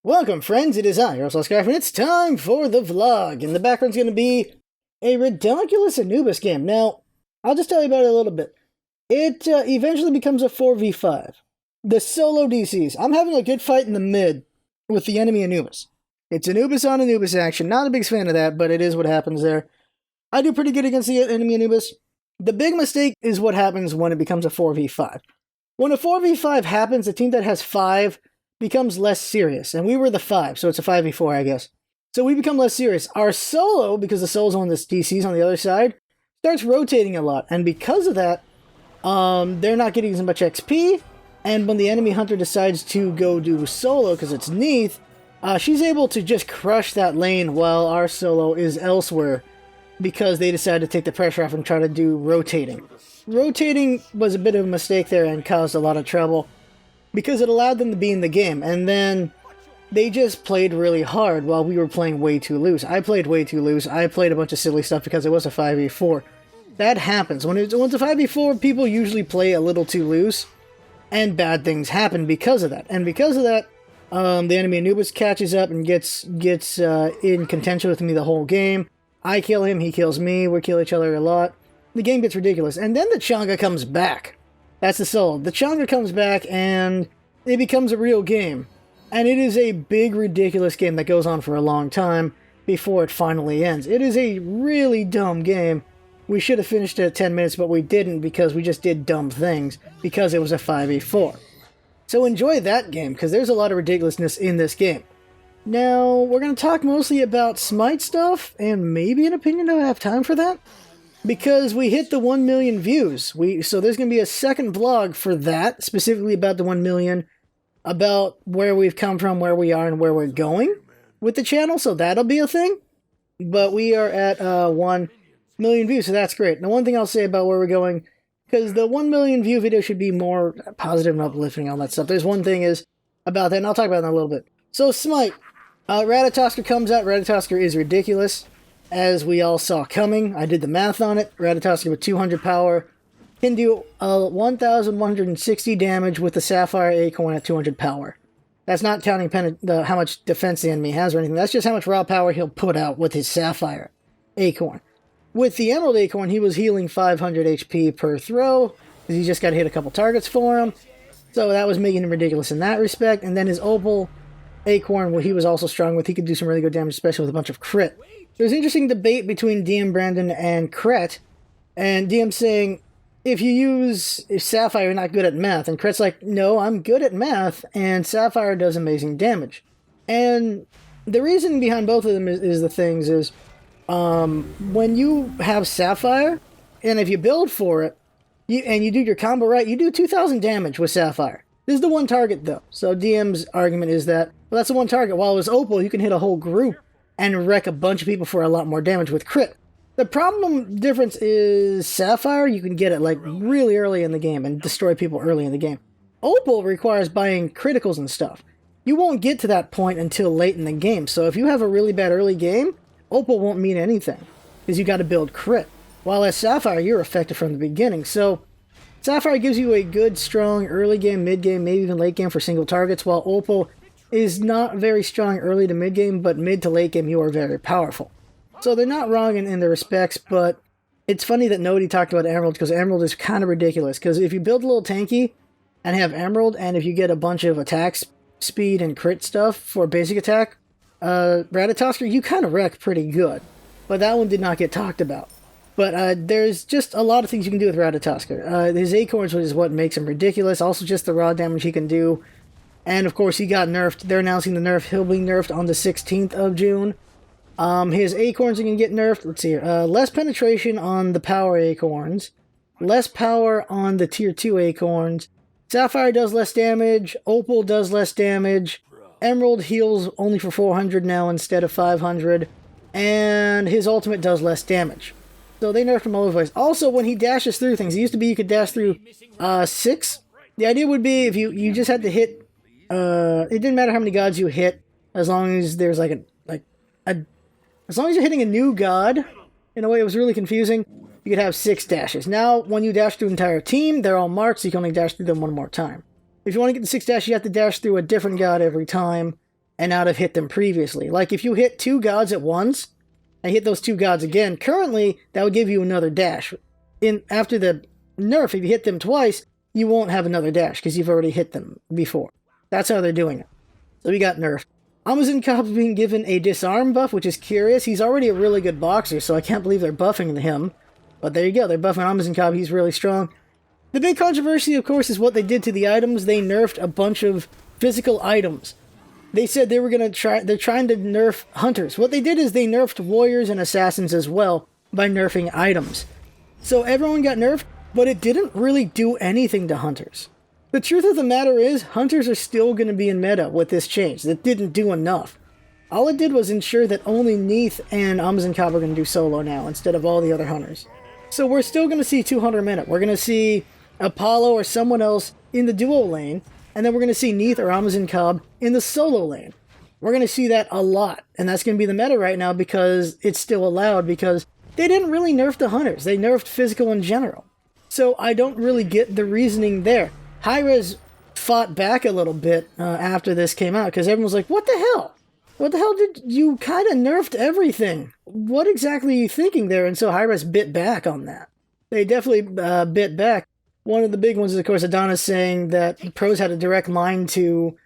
Welcome, friends. It is I, Ratatoskr, and it's time for the vlog. In the background's going to be a ridiculous Anubis game. Now, I'll just tell you about it a little bit. It eventually becomes a 4v5. The solo DCs. I'm having a good fight in the mid with the enemy Anubis. It's Anubis on Anubis action. Not a big fan of that, but it is what happens there. I do pretty good against the enemy Anubis. The big mistake is what happens when it becomes a 4v5. When a 4v5 happens, the team that has 5 becomes less serious, and we were the 5, so it's a 5v4, I guess. So we become less serious. Our solo, because the solo's on this DC's on the other side, starts rotating a lot, and because of that, they're not getting as much XP, and when the enemy hunter decides to go do solo, because it's Neath, she's able to just crush that lane while our solo is elsewhere, because they decided to take the pressure off and try to do rotating. Rotating was a bit of a mistake there and caused a lot of trouble, because it allowed them to be in the game, and then they just played really hard while we were playing way too loose. I played way too loose. I played a bunch of silly stuff because it was a 5v4. That happens. When it's a 5v4, people usually play a little too loose, and bad things happen because of that. And because of that, the enemy Anubis catches up and gets in contention with me the whole game. I kill him, he kills me, we kill each other a lot. The game gets ridiculous. And then the Changa comes back. That's the solo. The Changa comes back and it becomes a real game. And it is a big, ridiculous game that goes on for a long time before it finally ends. It is a really dumb game. We should have finished it at 10 minutes, but we didn't because we just did dumb things because it was a 5v4. So enjoy that game, because there's a lot of ridiculousness in this game. Now, we're going to talk mostly about Smite stuff, and maybe an opinion if I have time for that. Because we hit the 1 million views. So there's going to be a second vlog for that, specifically about the 1 million, about where we've come from, where we are, and where we're going with the channel, so that'll be a thing. But we are at 1 million views, so that's great. Now, one thing I'll say about where we're going, because the 1 million view video should be more positive and uplifting, all that stuff. There's one thing is about that, and I'll talk about that in a little bit. So, Smite. Ratatoskr comes out. Ratatoskr is ridiculous, as we all saw coming. I did the math on it. Ratatoskr with 200 power can do 1,160 damage with the Sapphire Acorn at 200 power. That's not counting how much defense the enemy has or anything. That's just how much raw power he'll put out with his Sapphire Acorn. With the Emerald Acorn, he was healing 500 HP per throw, because he just got to hit a couple targets for him. So that was making him ridiculous in that respect. And then his Opal Acorn, what he was also strong with, he could do some really good damage, especially with a bunch of crit. There's an interesting debate between DM Brandon and Kret, and DM saying, if you use Sapphire, you're not good at math. And Kret's like, no, I'm good at math, and Sapphire does amazing damage. And the reason behind both of them is the things is, when you have Sapphire, and if you build for it, and you do your combo right, you do 2,000 damage with Sapphire. This is the one target, though. So DM's argument is that, well, that's the one target. While with Opal, you can hit a whole group and wreck a bunch of people for a lot more damage with crit. The problem difference is Sapphire, you can get it like really early in the game and destroy people early in the game. Opal requires buying criticals and stuff. You won't get to that point until late in the game, so if you have a really bad early game, Opal won't mean anything, because you got to build crit. While as Sapphire, you're effective from the beginning, so Sapphire gives you a good, strong early game, mid game, maybe even late game for single targets, while Opal is not very strong early to mid game, but mid to late game you are very powerful. So they're not wrong in their respects, but it's funny that nobody talked about Emerald, because Emerald is kind of ridiculous, because if you build a little tanky and have Emerald, and if you get a bunch of attack speed and crit stuff for basic attack, Ratatoskr, you kind of wreck pretty good. But that one did not get talked about. But there's just a lot of things you can do with Ratatoskr. His Acorns is what makes him ridiculous, also just the raw damage he can do. And of course he got nerfed. They're announcing the nerf. He'll be nerfed on the 16th of June. His Acorns are going to get nerfed. Let's see here. Less penetration on the Power Acorns. Less power on the Tier 2 Acorns. Sapphire does less damage. Opal does less damage. Emerald heals only for 400 now instead of 500. And his ultimate does less damage. So they nerfed him all over the place. Also, when he dashes through things, it used to be you could dash through 6. The idea would be if you just had to hit... it didn't matter how many gods you hit, as long as there's like as long as you're hitting a new god, in a way it was really confusing, you could have 6 dashes. Now, when you dash through an entire team, they're all marked, so you can only dash through them one more time. If you want to get the 6 dash, you have to dash through a different god every time, and not have hit them previously. Like if you hit 2 gods at once, and hit those 2 gods again, currently that would give you another dash. After the nerf, if you hit them twice, you won't have another dash because you've already hit them before. That's how they're doing it. So we got nerfed. Amazon Cobb's being given a disarm buff, which is curious. He's already a really good boxer, so I can't believe they're buffing him. But there you go, they're buffing Amazon Cobb. He's really strong. The big controversy, of course, is what they did to the items. They nerfed a bunch of physical items. They said they were going to they're trying to nerf hunters. What they did is they nerfed warriors and assassins as well by nerfing items. So everyone got nerfed, but it didn't really do anything to hunters. The truth of the matter is, hunters are still going to be in meta with this change. That didn't do enough. All it did was ensure that only Neith and Amazon Cobb are going to do solo now, instead of all the other hunters. So we're still going to see 200 minute. We're going to see Apollo or someone else in the duo lane, and then we're going to see Neith or Amazon Cobb in the solo lane. We're going to see that a lot, and that's going to be the meta right now because it's still allowed, because they didn't really nerf the hunters. They nerfed physical in general. So I don't really get the reasoning there. Hi-Rez fought back a little bit after this came out, because everyone was like, what the hell? What the hell did you kind of nerfed everything? What exactly are you thinking there? And so Hi-Rez bit back on that. They definitely bit back. One of the big ones is, of course, Adonis saying that pros had a direct line to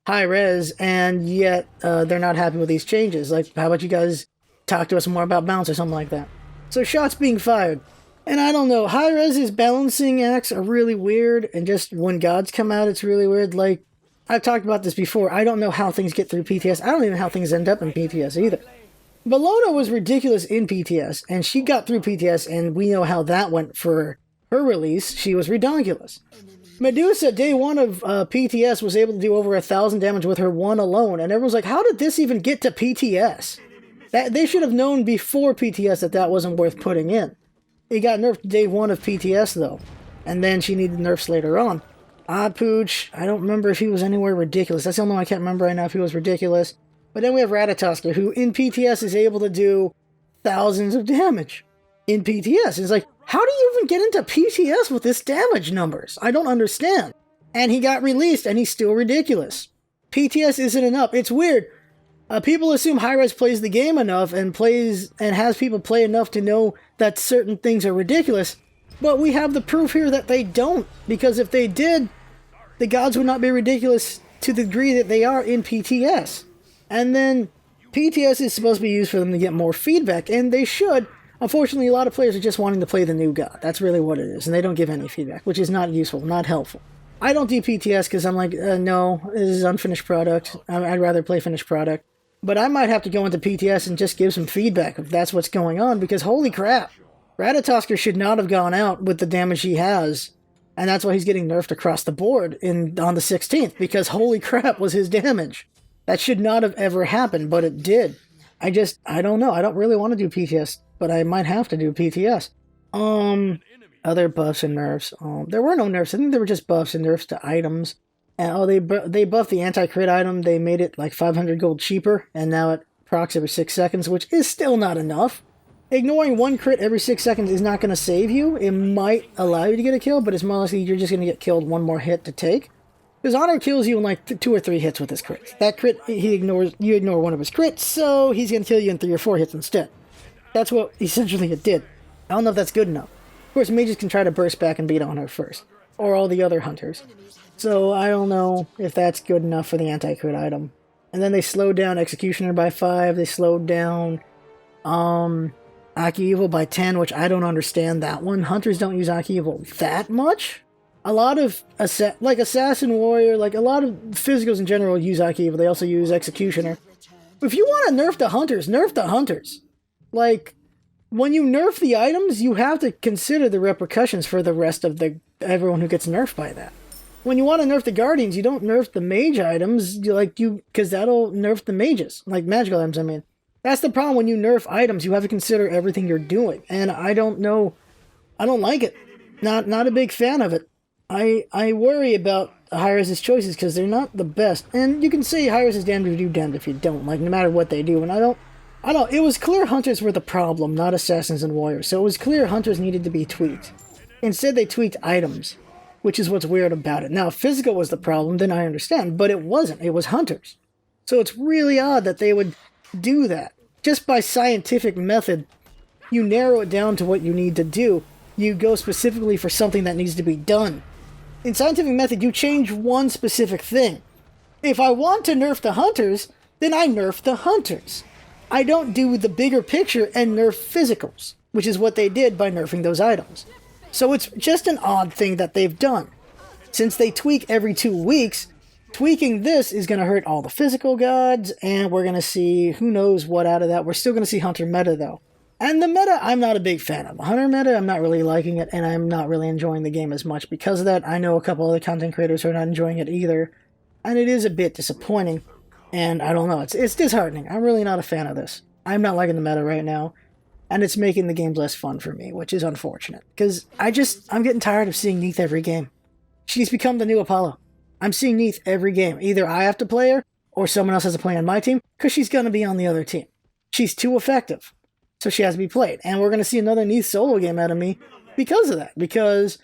Hi-Rez, and yet they're not happy with these changes. Like, how about you guys talk to us more about balance or something like that? So shots being fired. And I don't know, Hi-Rez's balancing acts are really weird, and just when gods come out, it's really weird. Like, I've talked about this before. I don't know how things get through PTS. I don't even know how things end up in PTS either. Bellona was ridiculous in PTS, and she got through PTS, and we know how that went for her release. She was ridiculous. Medusa, day 1 of PTS, was able to do over 1,000 damage with her 1 alone, and everyone's like, how did this even get to PTS? They should have known before PTS that that wasn't worth putting in. It got nerfed day 1 of PTS, though, and then she needed nerfs later on. Oddpooch, I don't remember if he was anywhere ridiculous. That's the only one I can't remember right now if he was ridiculous. But then we have Ratatoskr, who in PTS is able to do thousands of damage in PTS. It's like, how do you even get into PTS with this damage numbers? I don't understand. And he got released, and he's still ridiculous. PTS isn't enough. It's weird. People assume Hi-Rez plays the game enough and has people play enough to know that certain things are ridiculous. But we have the proof here that they don't. Because if they did, the gods would not be ridiculous to the degree that they are in PTS. And then PTS is supposed to be used for them to get more feedback, and they should. Unfortunately, a lot of players are just wanting to play the new god. That's really what it is, and they don't give any feedback, which is not useful, not helpful. I don't do PTS because I'm like, no, this is unfinished product. I'd rather play finished product. But I might have to go into PTS and just give some feedback if that's what's going on, because holy crap, Ratatoskr should not have gone out with the damage he has, and that's why he's getting nerfed across the board on the 16th, because holy crap was his damage. That should not have ever happened, but it did. I don't know. I don't really want to do PTS, but I might have to do PTS. Other buffs and nerfs. There were no nerfs. I think there were just buffs and nerfs to items. And they buffed the anti-crit item. They made it like 500 gold cheaper, and now it procs every 6 seconds, which is still not enough. Ignoring 1 crit every 6 seconds is not going to save you. It might allow you to get a kill, but it's more likely you're just going to get killed 1 more hit to take. Because Honor kills you in like 2 or 3 hits with his crit. That crit, you ignore 1 of his crits, so he's going to kill you in 3 or 4 hits instead. That's what essentially it did. I don't know if that's good enough. Of course, mages can try to burst back and beat Honor first. Or all the other hunters. So I don't know if that's good enough for the anti-crit item. And then they slowed down Executioner by 5. They slowed down Aki Evil by 10, which I don't understand that one. Hunters don't use Aki Evil that much? A lot of, Assassin Warrior, like a lot of physicals in general use Aki Evil. They also use Executioner. If you want to nerf the hunters, nerf the hunters. Like, when you nerf the items, you have to consider the repercussions for the rest of everyone who gets nerfed by that. When you want to nerf the Guardians, you don't nerf the mage items, because that'll nerf the mages. Like, magical items, I mean. That's the problem when you nerf items, you have to consider everything you're doing. And I don't know, I don't like it. Not a big fan of it. I worry about Hi-Rez's choices because they're not the best. And you can say Hi-Rez is damned if you do, damned if you don't. Like, no matter what they do. And I don't. It was clear hunters were the problem, not assassins and warriors. So it was clear hunters needed to be tweaked. Instead, they tweaked items, which is what's weird about it. Now, if physical was the problem, then I understand. But it wasn't. It was hunters. So it's really odd that they would do that. Just by scientific method, you narrow it down to what you need to do. You go specifically for something that needs to be done. In scientific method, you change one specific thing. If I want to nerf the hunters, then I nerf the hunters. I don't do the bigger picture and nerf physicals, which is what they did by nerfing those items. So it's just an odd thing that they've done. Since they tweak every 2 weeks, tweaking this is going to hurt all the physical gods, and we're going to see who knows what out of that. We're still going to see hunter meta, though. And the meta, I'm not a big fan of. Hunter meta, I'm not really liking it, and I'm not really enjoying the game as much. Because of that, I know a couple other content creators who are not enjoying it either. And it is a bit disappointing. And I don't know, it's disheartening. I'm really not a fan of this. I'm not liking the meta right now. And it's making the games less fun for me, which is unfortunate. Because I'm getting tired of seeing Neith every game. She's become the new Apollo. I'm seeing Neith every game. Either I have to play her, or someone else has to play on my team, because she's going to be on the other team. She's too effective. So she has to be played. And we're going to see another Neith solo game out of me because of that. Because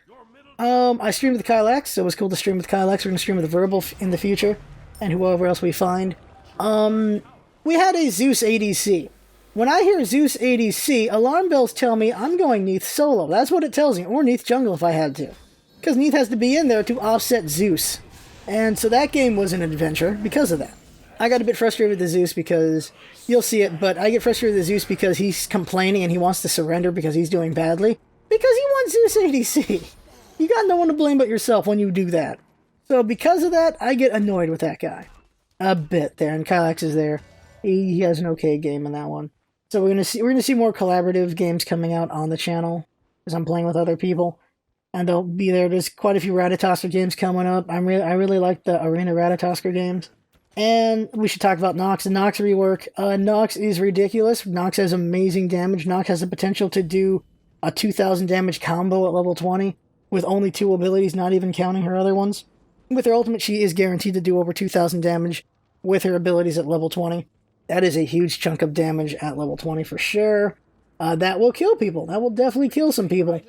I streamed with Kylex, so it was cool to stream with Kylex. We're going to stream with Verbal in the future, and whoever else we find. We had a Zeus ADC. When I hear Zeus ADC, alarm bells tell me I'm going Neith solo. That's what it tells me, or Neith jungle if I had to. Because Neith has to be in there to offset Zeus. And so that game was an adventure because of that. I got a bit frustrated with the Zeus because, you'll see it, but I get frustrated with the Zeus because he's complaining and he wants to surrender because he's doing badly. Because he wants Zeus ADC. You got no one to blame but yourself when you do that. So because of that, I get annoyed with that guy. A bit there, and Kylex is there. He has an okay game in that one. So we're gonna see more collaborative games coming out on the channel as I'm playing with other people. And they'll be there. There's quite a few Ratatoskr games coming up. I really like the Arena Ratatoskr games. And we should talk about Nox. The Nox rework. Nox is ridiculous. Nox has amazing damage. Nox has the potential to do a 2,000 damage combo at level 20 with only 2 abilities, not even counting her other ones. With her ultimate, she is guaranteed to do over 2,000 damage with her abilities at level 20. That is a huge chunk of damage at level 20 for sure. That will kill people. That will definitely kill some people.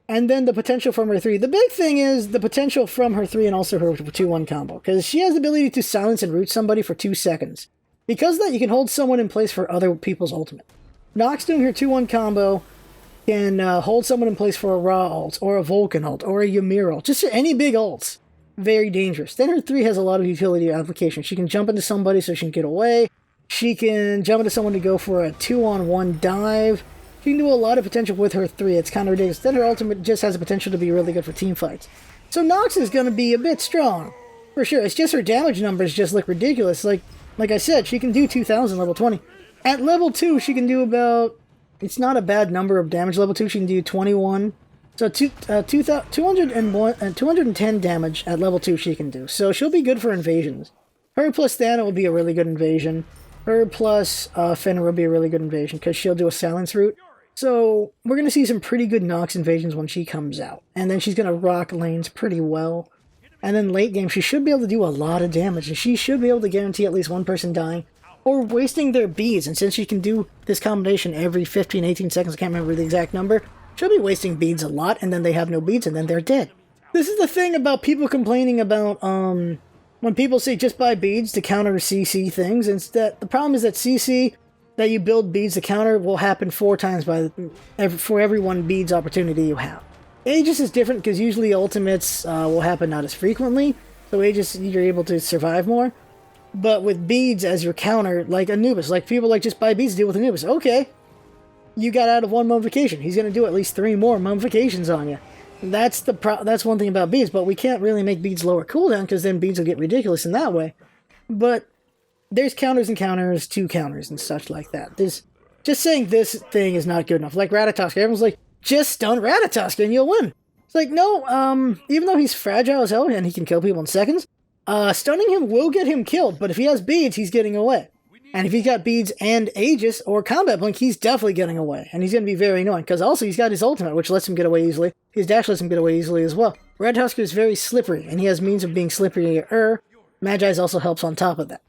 And then the potential from her 3. The big thing is the potential from her 3 and also her 2-1 combo. Because she has the ability to silence and root somebody for 2 seconds. Because of that, you can hold someone in place for other people's ultimate. Nox doing her 2-1 combo can hold someone in place for a Ra ult, or a Vulcan ult, or a Ymir ult. Just any big ults. Very dangerous. Then her 3 has a lot of utility application. She can jump into somebody so she can get away. She can jump into someone to go for a 2-on-1 dive. She can do a lot of potential with her 3. It's kind of ridiculous. Then her ultimate just has the potential to be really good for team fights. So Nox is going to be a bit strong. For sure. It's just her damage numbers just look ridiculous. Like I said, she can do 2,000 level 20. At level 2, she can do about... It's not a bad number of damage. Level 2, she can do 21. So 210 damage at level 2 she can do. So she'll be good for invasions. Her plus Thana will be a really good invasion. Her plus Fenrir will be a really good invasion because she'll do a silence route. So we're going to see some pretty good Nox invasions when she comes out. And then she's going to rock lanes pretty well. And then late game, she should be able to do a lot of damage. And she should be able to guarantee at least one person dying or wasting their beads. And since she can do this combination every 15, 18 seconds, I can't remember the exact number, she'll be wasting beads a lot, and then they have no beads, and then they're dead. This is the thing about people complaining about, when people say just buy beads to counter CC things. It's that the problem is that CC, that you build beads to counter, will happen 4 times for every 1 beads opportunity you have. Aegis is different because usually ultimates will happen not as frequently, so Aegis, you're able to survive more. But with beads as your counter, like Anubis, like people like just buy beads to deal with Anubis. Okay, you got out of 1 mummification. He's going to do at least 3 more mummifications on you. That's one thing about beads, but we can't really make beads lower cooldown because then beads will get ridiculous in that way. But there's counters and counters to counters and such like that. Just saying this thing is not good enough. Like Ratatoskr, everyone's like, just stun Ratatoskr and you'll win. It's like, no, even though he's fragile as hell and he can kill people in seconds, stunning him will get him killed, but if he has beads, he's getting away. And if he's got beads and Aegis or Combat Blink, he's definitely getting away. And he's going to be very annoying, because also he's got his ultimate, which lets him get away easily. His dash lets him get away easily as well. Ratatoskr is very slippery, and he has means of being slipperier. Magi's also helps on top of that.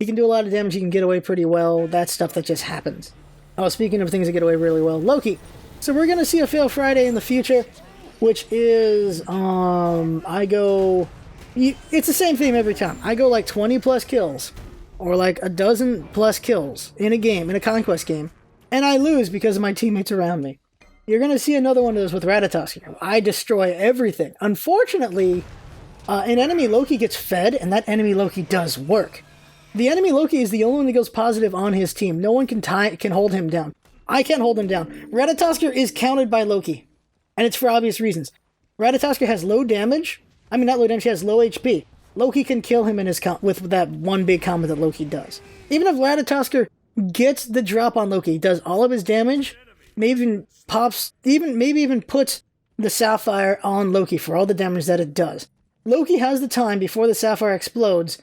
He can do a lot of damage, he can get away pretty well. That's stuff that just happens. Oh, speaking of things that get away really well, Loki. So we're going to see a Fail Friday in the future, which is, it's the same theme every time. I go like 20 plus kills. or like a dozen plus kills in a game, in a conquest game, and I lose because of my teammates around me. You're going to see another one of those with Ratatoskr. I destroy everything. Unfortunately, an enemy Loki gets fed, and that enemy Loki does work. The enemy Loki is the only one that goes positive on his team. No one can hold him down. I can't hold him down. Ratatoskr is counted by Loki, and it's for obvious reasons. Ratatoskr has low damage. I mean, not low damage, he has low HP. Loki can kill him in his with that one big combo that Loki does. Even if Ratatoskr gets the drop on Loki, does all of his damage, maybe even puts the Sapphire on Loki for all the damage that it does. Loki has the time before the Sapphire explodes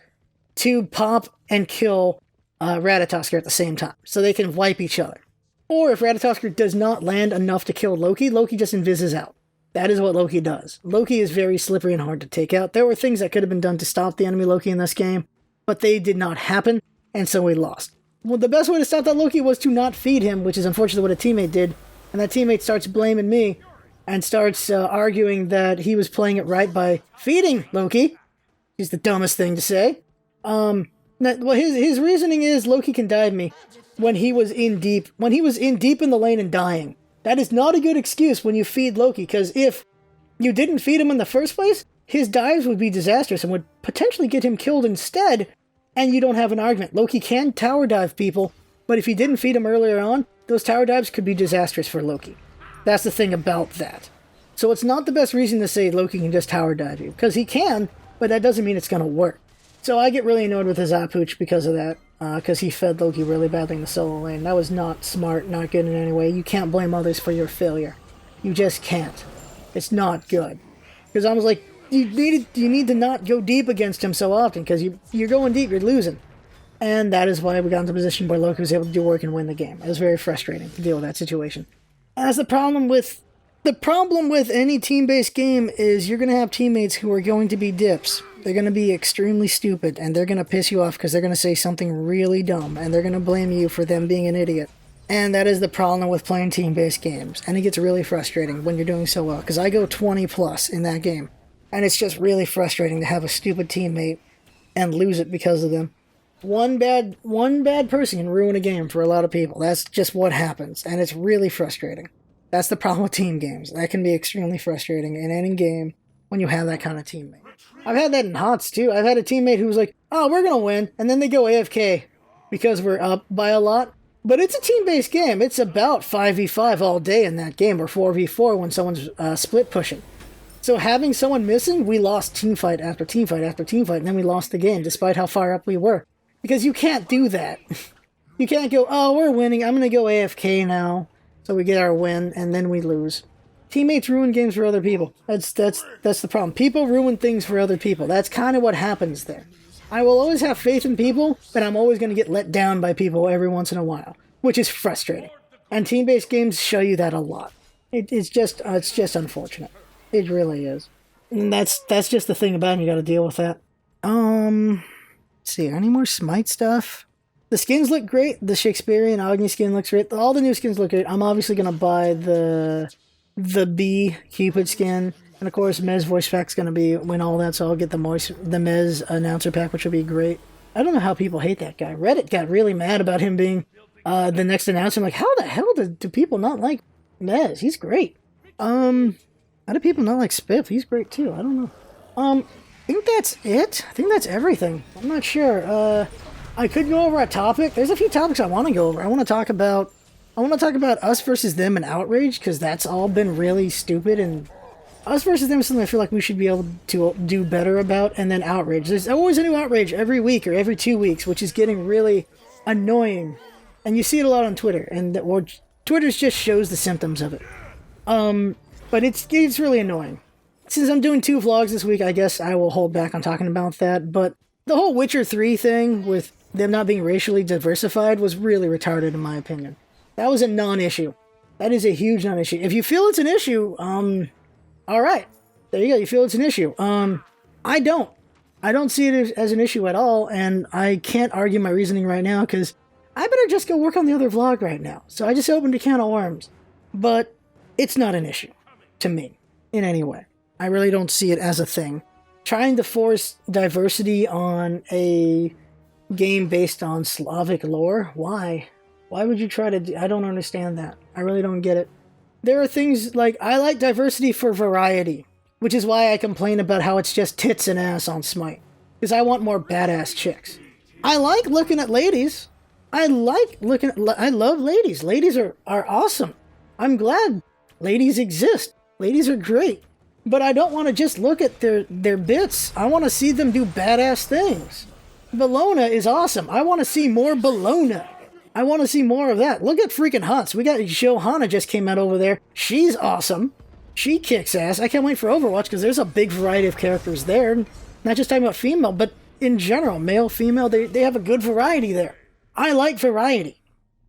to pop and kill Ratatoskr at the same time, so they can wipe each other. Or if Ratatoskr does not land enough to kill Loki, Loki just invises out. That is what Loki does. Loki is very slippery and hard to take out. There were things that could have been done to stop the enemy Loki in this game, but they did not happen, and so we lost. Well, the best way to stop that Loki was to not feed him, which is unfortunately what a teammate did, and that teammate starts blaming me and starts arguing that he was playing it right by feeding Loki. Is the dumbest thing to say. Well, his reasoning is Loki can dive me when he was in deep in the lane and dying. That is not a good excuse when you feed Loki, because if you didn't feed him in the first place, his dives would be disastrous and would potentially get him killed instead, and you don't have an argument. Loki can tower dive people, but if you didn't feed him earlier on, those tower dives could be disastrous for Loki. That's the thing about that. So it's not the best reason to say Loki can just tower dive you, because he can, but that doesn't mean it's going to work. So I get really annoyed with his Zapooch because of that, because he fed Loki really badly in the solo lane. That was not smart, not good in any way. You can't blame others for your failure. You just can't. It's not good. Because I was like, you need to not go deep against him so often, because you're going deep, you're losing. And that is why we got into a position where Loki was able to do work and win the game. It was very frustrating to deal with that situation. And that's the problem with any team-based game is you're going to have teammates who are going to be dips. They're going to be extremely stupid, and they're going to piss you off because they're going to say something really dumb, and they're going to blame you for them being an idiot. And that is the problem with playing team-based games. And it gets really frustrating when you're doing so well, because I go 20 plus in that game. And it's just really frustrating to have a stupid teammate and lose it because of them. One bad person can ruin a game for a lot of people. That's just what happens, and it's really frustrating. That's the problem with team games. That can be extremely frustrating in any game when you have that kind of teammate. I've had that in HOTS too. I've had a teammate who was like, oh, we're going to win, and then they go AFK because we're up by a lot. But it's a team-based game. It's about 5v5 all day in that game, or 4v4 when someone's split pushing. So having someone missing, we lost teamfight after teamfight after teamfight, and then we lost the game despite how far up we were. Because you can't do that. You can't go, oh, we're winning, I'm going to go AFK now, so we get our win, and then we lose. Teammates ruin games for other people. That's the problem. People ruin things for other people. That's kind of what happens there. I will always have faith in people, but I'm always going to get let down by people every once in a while, which is frustrating. And team-based games show you that a lot. It's just unfortunate. It really is. And that's just the thing about it, and you got to deal with that. Let's see, any more Smite stuff? The skins look great. The Shakespearean Agni skin looks great. All the new skins look great. I'm obviously going to buy the B Cupid skin. And of course, Mez voice pack's going to be when all that, so I'll get the Mez announcer pack, which will be great. I don't know how people hate that guy. Reddit got really mad about him being the next announcer. I'm like, how the hell do people not like Mez? He's great. How do people not like Spiff? He's great too. I don't know. I think that's it. I think that's everything. I'm not sure. I could go over a topic. There's a few topics I want to go over. I want to talk about us versus them and outrage, because that's all been really stupid, and us versus them is something I feel like we should be able to do better about. And then outrage. There's always a new outrage every week or every 2 weeks, which is getting really annoying. And you see it a lot on Twitter, or Twitter just shows the symptoms of it. But it's really annoying. Since I'm doing 2 vlogs this week, I guess I will hold back on talking about that. But the whole Witcher 3 thing with them not being racially diversified was really retarded in my opinion. That was a non-issue. That is a huge non-issue. If you feel it's an issue, alright. There you go, you feel it's an issue. I don't. I don't see it as an issue at all, and I can't argue my reasoning right now, because I better just go work on the other vlog right now. So I just opened a can of worms. But it's not an issue to me in any way. I really don't see it as a thing. Trying to force diversity on a game based on Slavic lore. Why? Why would you try to do... I don't understand that. I really don't get it. There are things like, I like diversity for variety, which is why I complain about how it's just tits and ass on Smite. Because I want more badass chicks. I like looking at ladies. I love ladies. Ladies are awesome. I'm glad ladies exist. Ladies are great. But I don't want to just look at their bits. I want to see them do badass things. Bologna is awesome. I want to see more Bologna. I want to see more of that. Look at freaking Hunts. We got Johanna just came out over there. She's awesome. She kicks ass. I can't wait for Overwatch because there's a big variety of characters there. Not just talking about female, but in general, male, female, they have a good variety there. I like variety.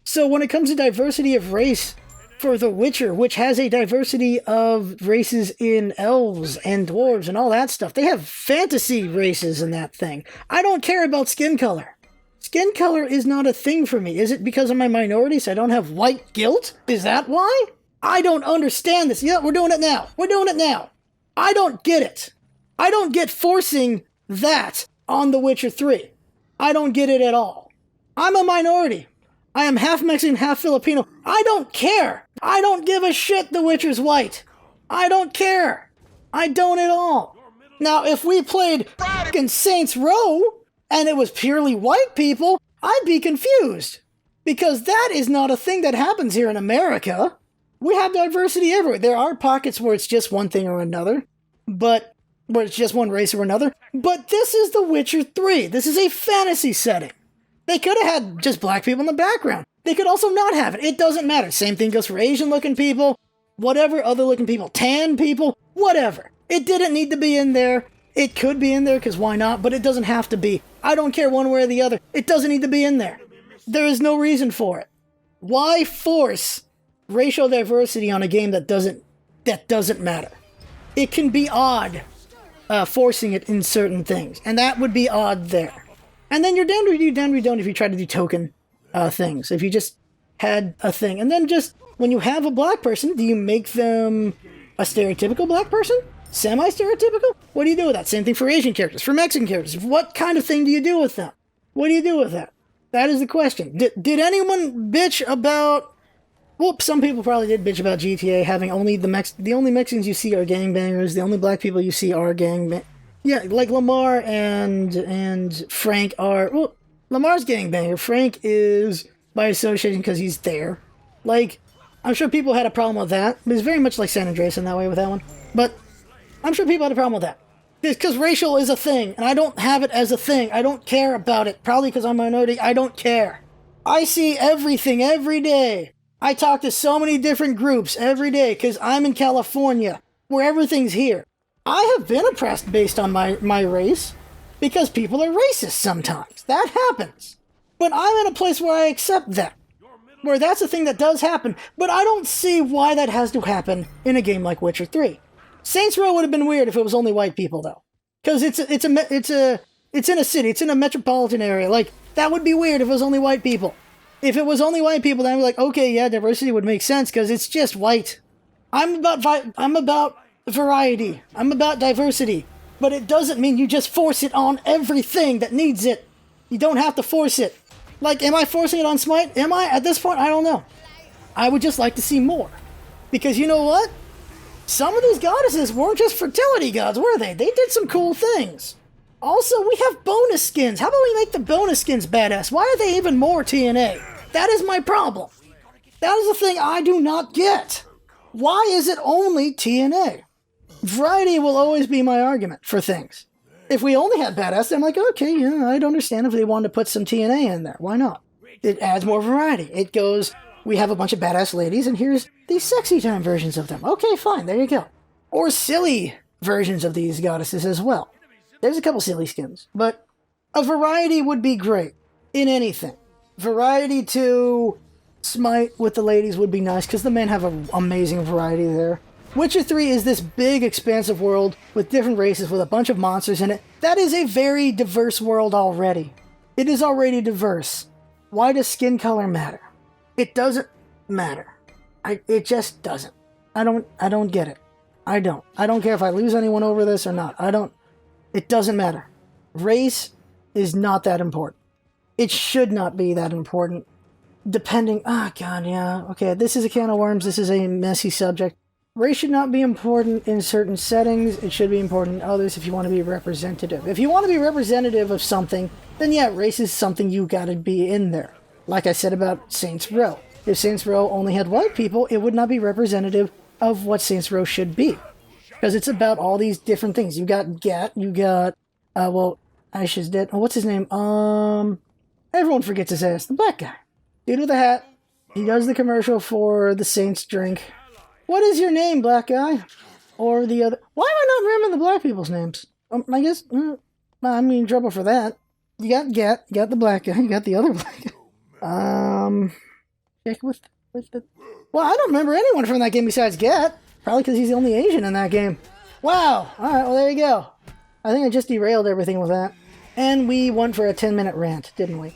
So when it comes to diversity of race for The Witcher, which has a diversity of races in elves and dwarves and all that stuff, they have fantasy races in that thing. I don't care about skin color. Skin color is not a thing for me. Is it because of my minority so I don't have white guilt? Is that why? I don't understand this. Yeah, we're doing it now. We're doing it now. I don't get it. I don't get forcing that on The Witcher 3. I don't get it at all. I'm a minority. I am half Mexican, half Filipino. I don't care. I don't give a shit The Witcher's white. I don't care. I don't at all. Now, if we played fucking Saints Row and it was purely white people, I'd be confused. Because that is not a thing that happens here in America. We have diversity everywhere. There are pockets where it's just one thing or another, but where it's just one race or another. But this is The Witcher 3. This is a fantasy setting. They could have had just black people in the background. They could also not have it. It doesn't matter. Same thing goes for Asian-looking people, whatever, other-looking people, tan people, whatever. It didn't need to be in there. It could be in there, because why not? But it doesn't have to be. I don't care one way or the other. It doesn't need to be in there. There is no reason for it. Why force racial diversity on a game that doesn't matter? It can be odd, forcing it in certain things, and that would be odd there. And then you're down to don't if you try to do token things. If you just had a thing. And then just, when you have a black person, do you make them a stereotypical black person? Semi-stereotypical? What do you do with that? Same thing for Asian characters, for Mexican characters. What kind of thing do you do with them? What do you do with that? That is the question. Did anyone bitch about... Well, some people probably did bitch about GTA having only the only Mexicans you see are gangbangers. The only black people you see are gangbangers. Yeah, like Lamar and Frank are... Well, Lamar's gangbanger. Frank is by association because he's there. Like, I'm sure people had a problem with that. It's very much like San Andreas in that way with that one. But I'm sure people had a problem with that. Because racial is a thing, and I don't have it as a thing. I don't care about it. Probably because I'm a minority. I don't care. I see everything every day. I talk to so many different groups every day because I'm in California, where everything's here. I have been oppressed based on my race because people are racist sometimes. That happens. But I'm in a place where I accept that. Where that's a thing that does happen. But I don't see why that has to happen in a game like Witcher 3. Saints Row would have been weird if it was only white people, though. Because it's in a city. It's in a metropolitan area. Like, that would be weird if it was only white people. If it was only white people, then I'd be like, okay, yeah, diversity would make sense because it's just white. I'm about variety. I'm about diversity. But it doesn't mean you just force it on everything that needs it. You don't have to force it. Like, am I forcing it on Smite? Am I? At this point, I don't know. I would just like to see more. Because you know what? Some of these goddesses weren't just fertility gods, were they? They did some cool things. Also, we have bonus skins. How about we make the bonus skins badass? Why are they even more TNA? That is my problem. That is the thing I do not get. Why is it only TNA? Variety will always be my argument for things. If we only had badass, I'm like, okay, yeah, I'd understand if they wanted to put some TNA in there. Why not? It adds more variety. It goes, we have a bunch of badass ladies, and here's these sexy time versions of them. Okay, fine, there you go. Or silly versions of these goddesses as well. There's a couple silly skins, but a variety would be great in anything. Variety to Smite with the ladies would be nice, because the men have an amazing variety there. Witcher 3 is this big, expansive world with different races with a bunch of monsters in it. That is a very diverse world already. It is already diverse. Why does skin color matter? It doesn't matter. It just doesn't. I don't get it. I don't care if I lose anyone over this or not. It doesn't matter. Race is not that important. it should not be that important. Depending, oh god, yeah, okay, this is a can of worms, this is a messy subject. Race should not be important in certain settings, it should be important in others if you want to be representative. If you want to be representative of something, then yeah, race is something you gotta be in there. Like I said about Saints Row. If Saints Row only had white people, it would not be representative of what Saints Row should be. Because it's about all these different things. You got Gat, you got, well, Ash is dead. Oh, what's his name? Everyone forgets his ass. The black guy. Dude with a hat. He does the commercial for the Saints drink. What is your name, black guy? Or the other... Why am I not remembering the black people's names? I guess... I'm in trouble for that. You got Gat, you got the black guy, you got the other black guy. Check with the... Well, I don't remember anyone from that game besides Gat. Probably because he's the only Asian in that game. Wow! Alright, well there you go. I think I just derailed everything with that. And we went for a 10-minute rant, didn't we?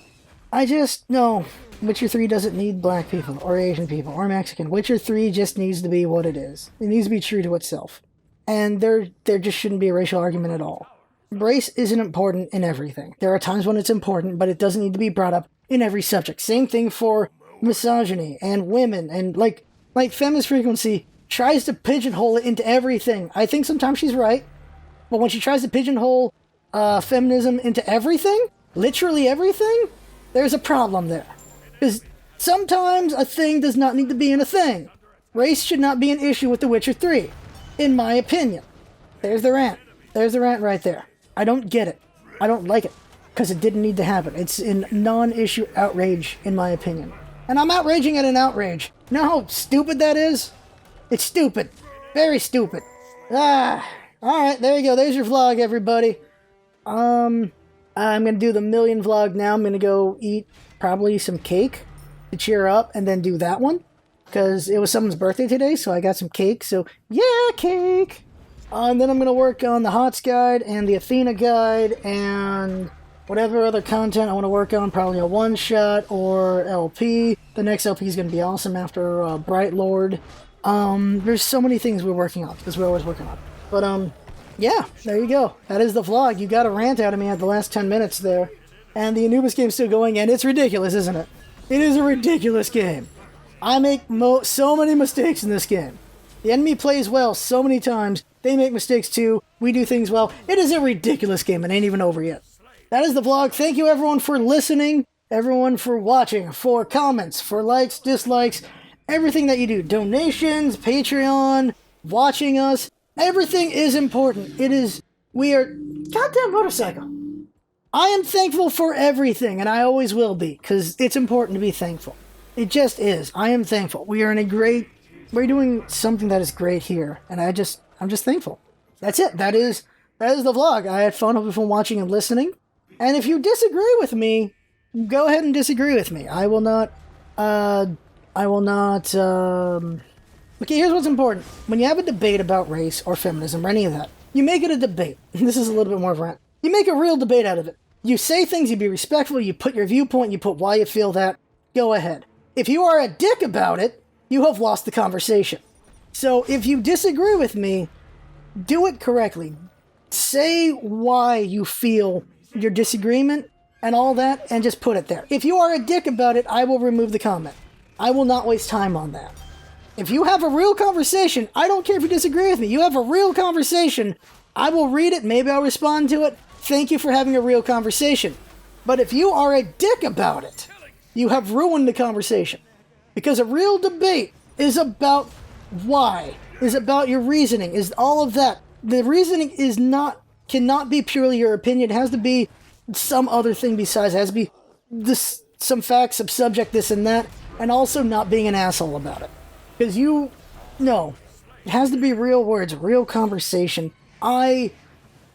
No. Witcher 3 doesn't need black people, or Asian people, or Mexican. Witcher 3 just needs to be what it is. It needs to be true to itself. And there just shouldn't be a racial argument at all. Race isn't important in everything. There are times when it's important, but it doesn't need to be brought up in every subject. Same thing for misogyny, and women, and like feminist frequency tries to pigeonhole it into everything. I think sometimes she's right, but when she tries to pigeonhole feminism into everything, literally everything, there's a problem there. Because sometimes a thing does not need to be in a thing. Race should not be an issue with The Witcher 3, in my opinion. There's the rant. There's the rant right there. I don't get it. I don't like it, because it didn't need to happen. It's in non-issue outrage, in my opinion. And I'm outraging at an outrage. You know how stupid that is? It's stupid. Very stupid. Alright, there you go. There's your vlog, everybody. I'm gonna do the million vlog now. I'm gonna go eat probably some cake to cheer up and then do that one. Because it was someone's birthday today, so I got some cake. So, yeah, cake! And then I'm gonna work on the HOTS guide and the Athena guide and whatever other content I want to work on. Probably a one-shot or LP. The next LP is gonna be awesome after Bright Lord. There's so many things we're working on, because we're always working on. But, yeah, there you go. That is the vlog. You got a rant out of me at the last 10 minutes there. And the Anubis game's still going, and it's ridiculous, isn't it? It is a ridiculous game. I make so many mistakes in this game. The enemy plays well so many times. They make mistakes too. We do things well. It is a ridiculous game. It ain't even over yet. That is the vlog. Thank you, everyone, for listening. Everyone for watching. For comments. For likes, dislikes. Everything that you do. Donations, Patreon, watching us. Everything is important. We are... Goddamn motorcycle. I am thankful for everything, and I always will be, because it's important to be thankful. It just is. I am thankful. We're doing something that is great here, and I'm just thankful. That's it. That is the vlog. I had fun. Hope you watching and listening. And if you disagree with me, go ahead and disagree with me. I will not, Okay, here's what's important. When you have a debate about race or feminism or any of that, you make it a debate. This is a little bit more of a rant. You make a real debate out of it. You say things, you be respectful, you put your viewpoint, you put why you feel that. Go ahead. If you are a dick about it, you have lost the conversation. So if you disagree with me, do it correctly. Say why you feel your disagreement and all that, and just put it there. If you are a dick about it, I will remove the comment. I will not waste time on that. If you have a real conversation, I don't care if you disagree with me, you have a real conversation, I will read it, maybe I'll respond to it. Thank you for having a real conversation. But if you are a dick about it, you have ruined the conversation. Because a real debate is about why, is about your reasoning, is all of that. The reasoning cannot be purely your opinion. It has to be some other thing besides. It has to be some facts, some subject, this and that, and also not being an asshole about it. Because it has to be real words, real conversation. I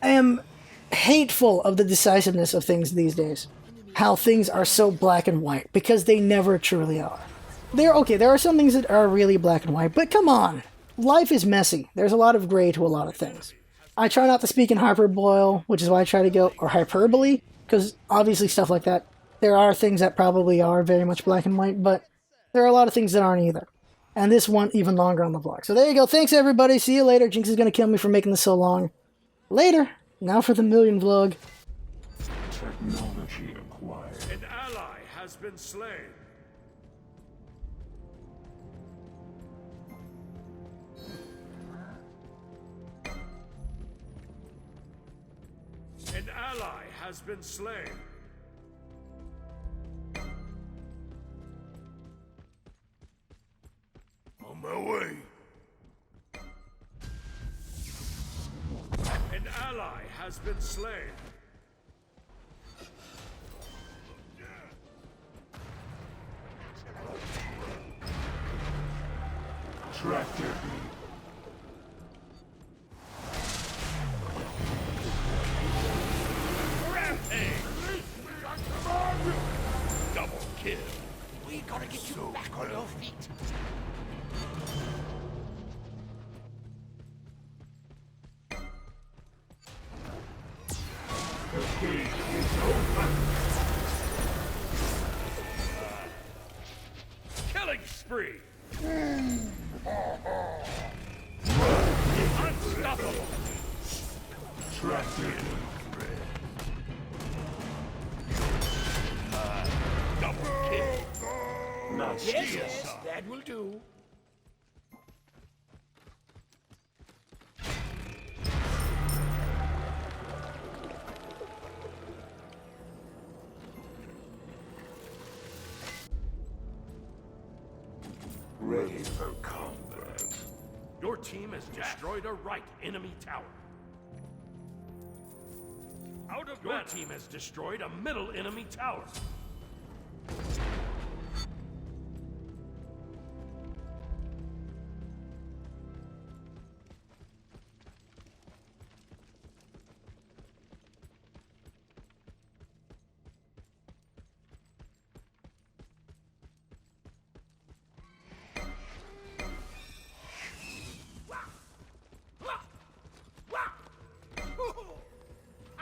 am hateful of the decisiveness of things these days. How things are so black and white, because they never truly are. There are some things that are really black and white, but come on. Life is messy. There's a lot of gray to a lot of things. I try not to speak in hyperbole, which is why I try to go, or hyperbole, because obviously stuff like that, there are things that probably are very much black and white, but there are a lot of things that aren't either. And this one even longer on the vlog. So there you go. Thanks, everybody. See you later. Jinx is going to kill me for making this so long. Later. Now for the million vlog. Technology acquired. been slain. An ally has been slain. On my way. An ally has been slain. Tractor. Rampage! Double kill. We gotta get you back on your feet. The gate is open. Killing spree. Unstoppable. Tractor. Double kill. Not Yes, that will do. Ready for combat. Your team has destroyed a right enemy tower. Your team has destroyed a middle enemy tower.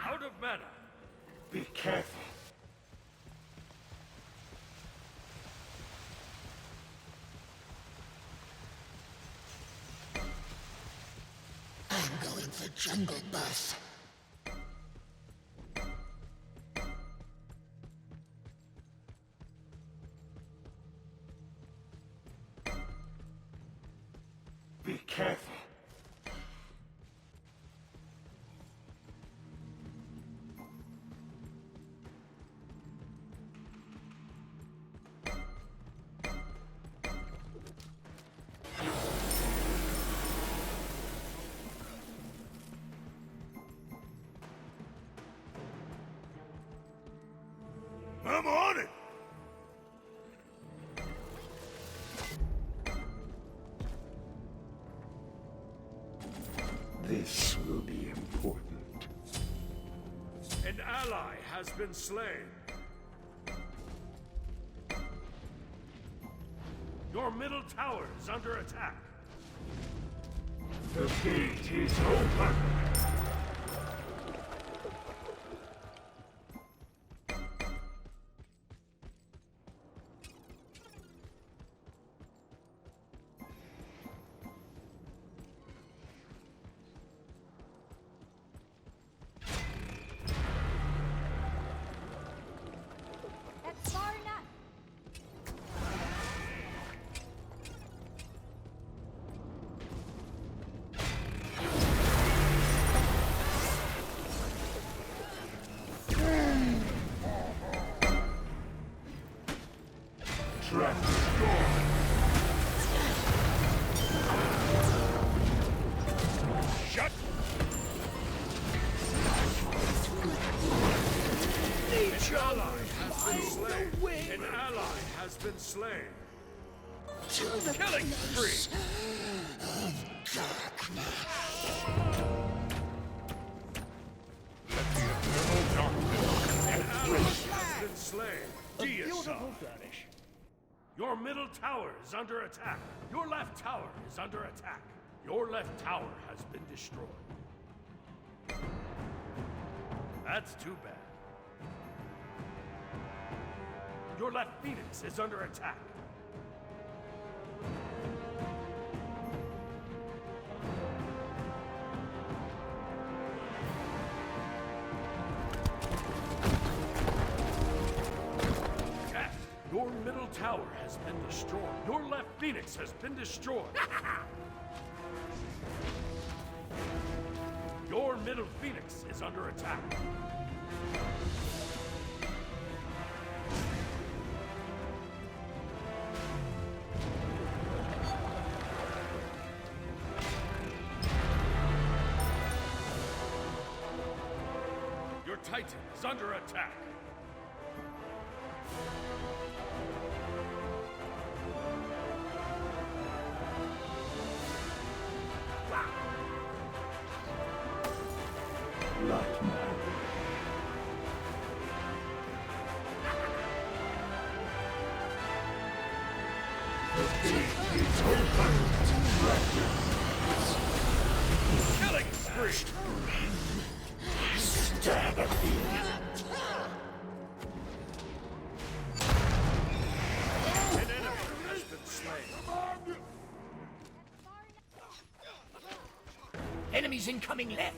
Out of mana. Be careful. I'm going for jungle buff. Be careful. I'm on it! This will be important. An ally has been slain. Your middle tower is under attack. The gate is open. That's far enough. Shut! An ally has been slain. An ally has been slain. Killing spree. Let the eternal darkness. An ally has been slain. Beautiful finish. Your middle tower is under attack. Your left tower is under attack. Your left tower has been destroyed. That's too bad. Your left Phoenix is under attack. Yes. Your middle tower has been destroyed. Your left Phoenix has been destroyed. Your middle Phoenix is under attack. Your Titan is under attack. Nightmare. Killing spree. Stab at me. An enemy has been slain. Enemies incoming left.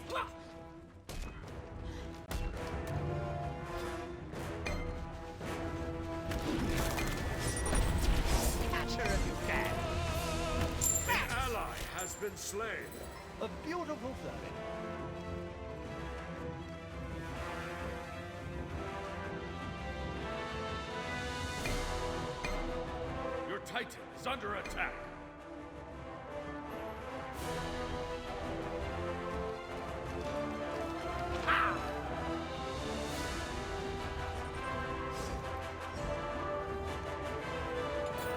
Catch her if you can. An ally has been slain. A beautiful flurry. Your Titan is under attack.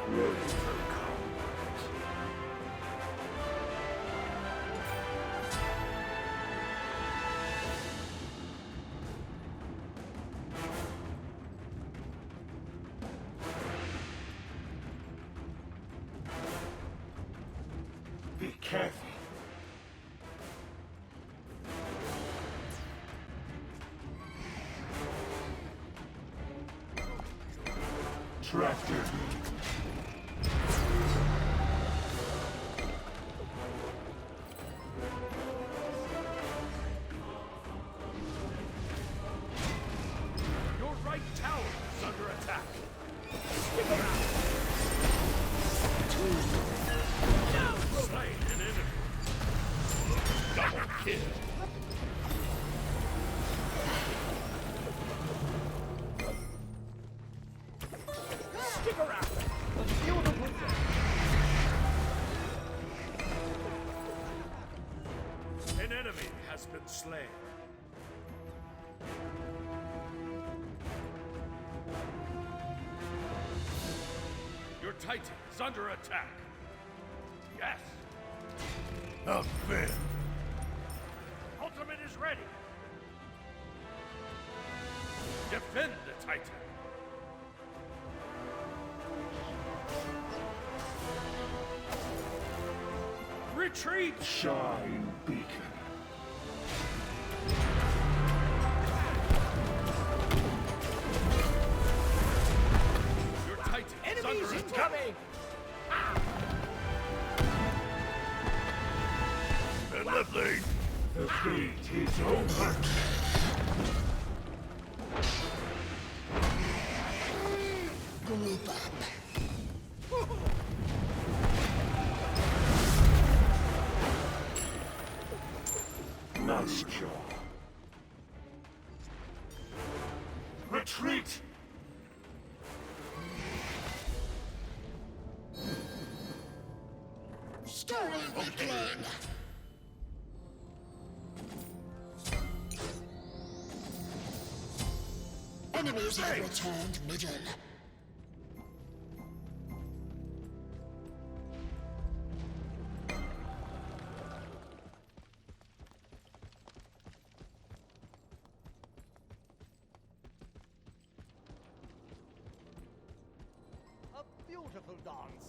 Ready for combat. Be careful. Tractor. Your right tower is under attack. Slain an enemy. Double kill. Stick around. A beautiful flurry. An enemy has been slain. Your Titan is under attack. Yes. Not fair. Ultimate is ready. Defend the Titan. Retreat! Shine beacon. Your Titan is Enemies under attack. incoming. And lovely. The fate is over. Group up. Nice job. Retreat! Story beginning. Enemies have returned middle. A beautiful dance.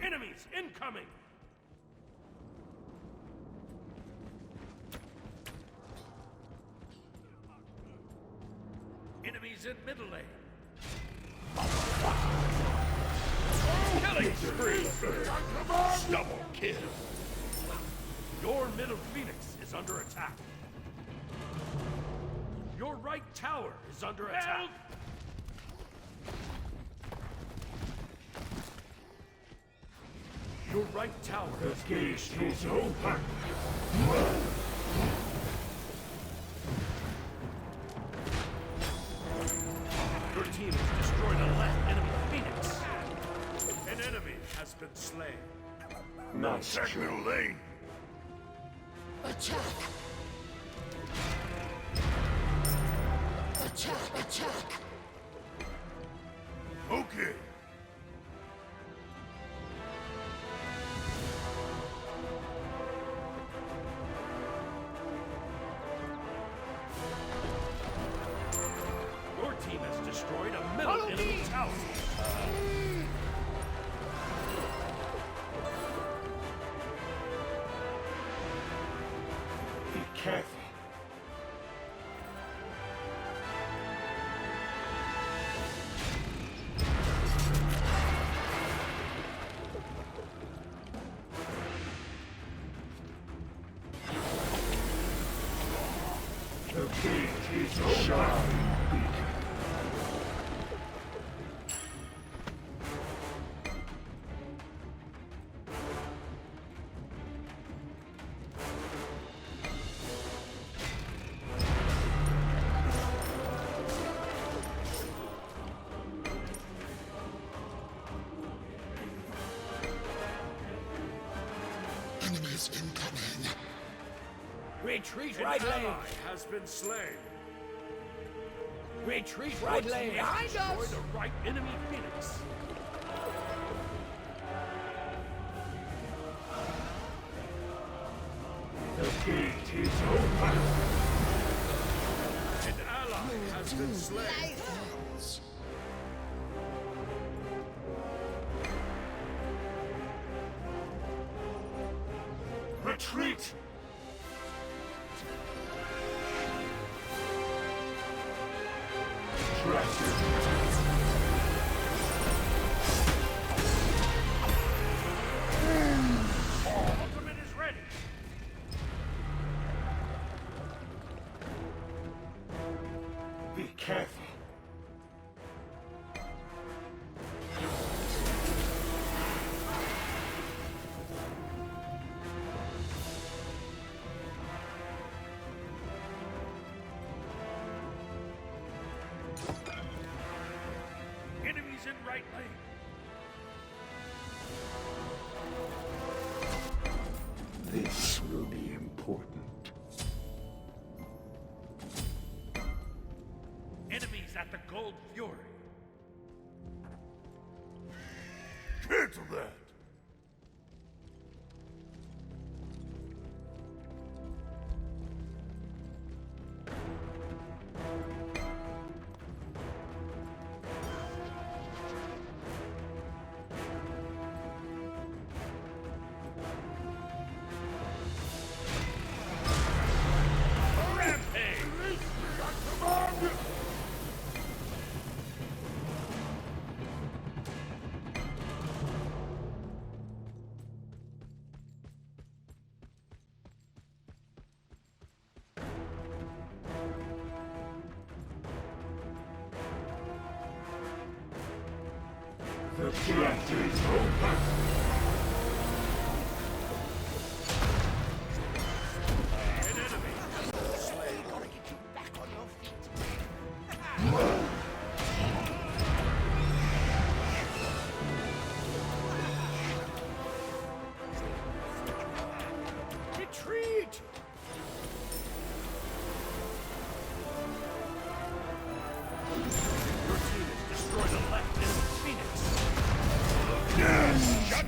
Enemies incoming! Enemies in middle lane. Killing spree! Free bird. Double kill. Your middle phoenix is under attack. Your right tower is under attack. Your right tower is Gate is open. Your team has destroyed a left enemy phoenix. An enemy has been slain. Nice middle lane. Attack! Attack! Attack! Okay. Your team has destroyed a middle enemy tower. Be careful. The gate is open. Enemies incoming! Retreat An right ally lane! has been slain. Retreat right Your lane! team has Behind destroyed us! a right enemy phoenix. The gate is open. An ally has been slain. Hands! Retreat. Ultimate is ready. Be careful. Enemies in right lane. This will be important. Enemies at the Gold Fury. Cancel that. Rampage. The gate is open. An enemy has been slain. Gotta get you back on your feet! Retreat! Your team has destroyed a left enemy phoenix. Yes! Shut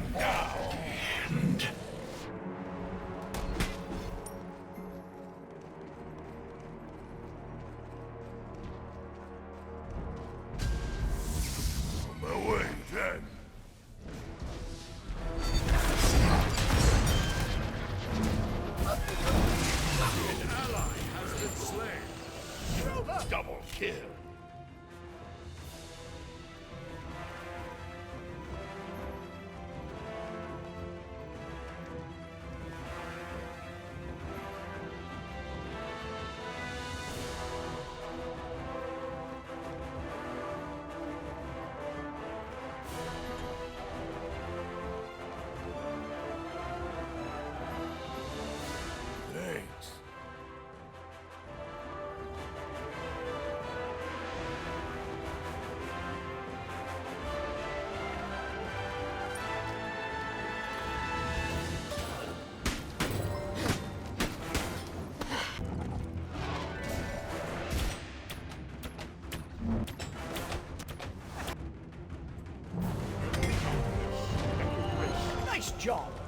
job.